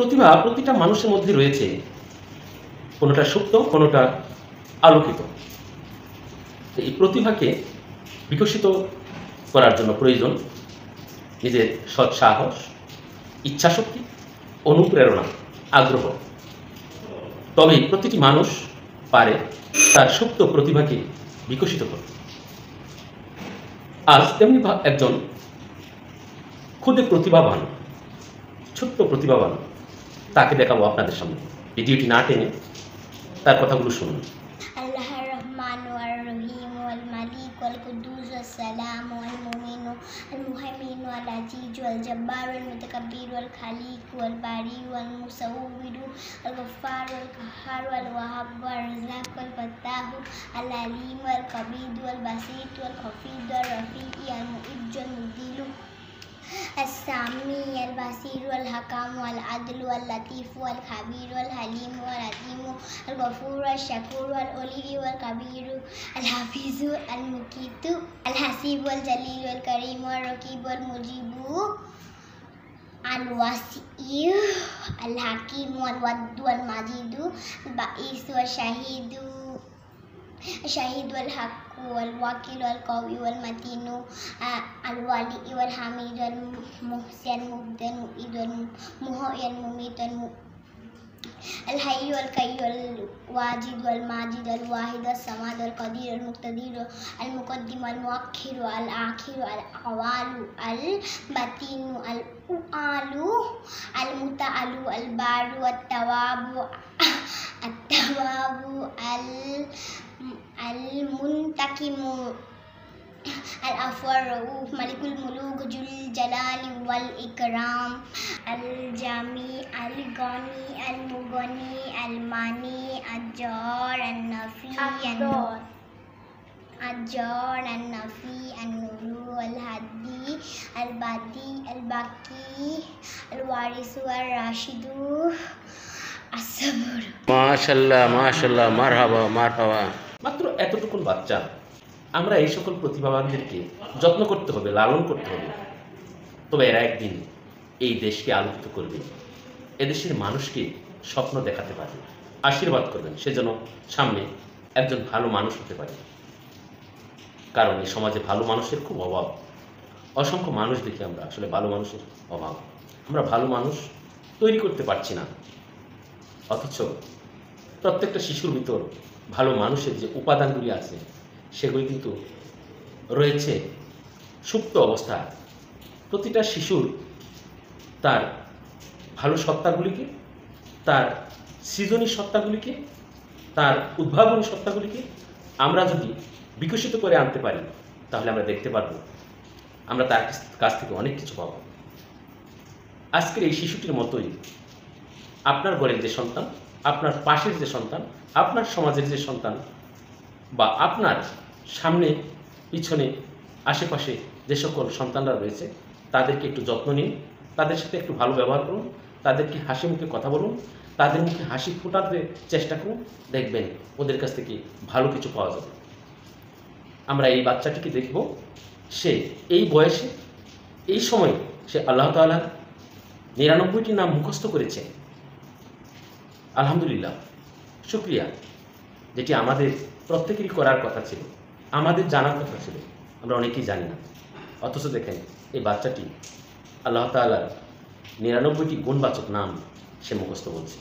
প্রতিভা প্রতিটা মানুষের মধ্যে রয়েছে, কোনোটা সুপ্ত, কোনোটা আলোকিত। এই প্রতিভাকে বিকশিত করার জন্য প্রয়োজন নিজের সৎ সাহস, ইচ্ছাশক্তি, অনুপ্রেরণা, আগ্রহ। তবেই প্রতিটি মানুষ পারে তার সুপ্ত প্রতিভাকে বিকশিত করতে। আজ তেমনি একজন খুদে প্রতিভাবান, ছোট্ট প্রতিভাবান, তাকে দেখাবো আপনাদের সামনে। ভিডিওটি না টেনে তার কথাগুলো শুনুন। আল্লাহ রহমান ওয়ার রহিম ওয়াল মালিক ওয়াল কুদ্দুস ওয়াস সালাম ওয়াল মুমিন ওয়াল মুহাইমিন ওয়াল আজিজ ওয়াল জব্বার ওয়াল মুতাকাব্বির ওয়াল খালিক ওয়াল বারি ওয়াল মুসাউবির ওয়াল গফফার ওয়াল কাহ্হার ওয়াল ওয়াহাব ওয়াল রাজ্জাক ওয়াল ফাত্তাহ আল আলিম ওয়াল কাবিদ ওয়াল বাসিত ওয়াল খাফিদ ওয়াল রাফি আল মুইজ্জ ওয়াল মুদিল السامي البصير والحكام والعدل واللطيف والخبير والحليم والعظيم الغفور والشكور والولي والكبير الحفيظ المقيت الحسيب والجليل والكريم والرقيب والمجيب الواسع الحكيم والود والمجيد البئيس والشهيد الشهيد والحق والوكيل والقوي والمتين الولي والحميد والمحسن المبدع المعيد المحيي المميت الحي والقيوم الواجد والماجد الواحد الصمد القدير المقتدر المقدم المؤخر الآخر الأول الباطن الأول المتعال البار التواب المنتقم العفو الرؤوف ملك الملوك ذو الجلال والإكرام الجميع الغني المغني الماني الجار النفي الجار النفي النور الهادي البديع الباقي الوارث والراشد الصبر মাশাআল্লাহ মাশাআল্লাহ, মারহাবা মারহাবা। মাত্র এতটুকুন বাচ্চা, আমরা এই সকল প্রতিভাবানদেরকে যত্ন করতে হবে, লালন করতে হবে। তবে এরা একদিন এই দেশকে আলোকিত করবে, এদেশের মানুষকে স্বপ্ন দেখাতে পারবে। আশীর্বাদ করবেন সে যেন সামনে একজন ভালো মানুষ হতে পারে, কারণ এই সমাজে ভালো মানুষের খুব অভাব। অসংখ্য মানুষ দেখি আমরা, আসলে ভালো মানুষের অভাব। আমরা ভালো মানুষ তৈরি করতে পারছি না, অথচ প্রত্যেকটা শিশুর ভিতর ভালো মানুষের যে উপাদানগুলি আছে সেগুলি কিন্তু রয়েছে সুপ্ত অবস্থায়। প্রতিটা শিশুর তার ভালো সত্তাগুলিকে, তার সৃজনী সত্তাগুলিকে, তার উদ্ভাবনী সত্তাগুলিকে আমরা যদি বিকশিত করে আনতে পারি, তাহলে আমরা দেখতে পারব আমরা তার কাছ থেকে অনেক কিছু পাব। আজকের এই শিশুটির মতোই আপনার ঘরের যে সন্তান, আপনার পাশের যে সন্তান, আপনার সমাজের যে সন্তান, বা আপনার সামনে পিছনে আশেপাশে যে সকল সন্তানরা রয়েছে, তাদেরকে একটু যত্ন নিন, তাদের সাথে একটু ভালো ব্যবহার করুন, তাদেরকে হাসি মুখে কথা বলুন, তাদের মুখে হাসি ফোটাতে চেষ্টা করুন। দেখবেন ওদের কাছ থেকে ভালো কিছু পাওয়া যাবে। আমরা এই বাচ্চাটিকে দেখব, সে এই বয়সে, এই সময়ে সে আল্লাহ তাআলার ৯৯টি নাম মুখস্থ করেছে। আলহামদুলিল্লাহ, শুকরিয়া, যেটি আমাদের প্রত্যেকেরই করার কথা ছিল, আমাদের জানার কথা ছিল, আমরা অনেকেই জানি না। অথচ দেখেন এই বাচ্চাটি আল্লাহ তাআলার ৯৯টি গুণবাচক নাম সে মুখস্থ বলছে।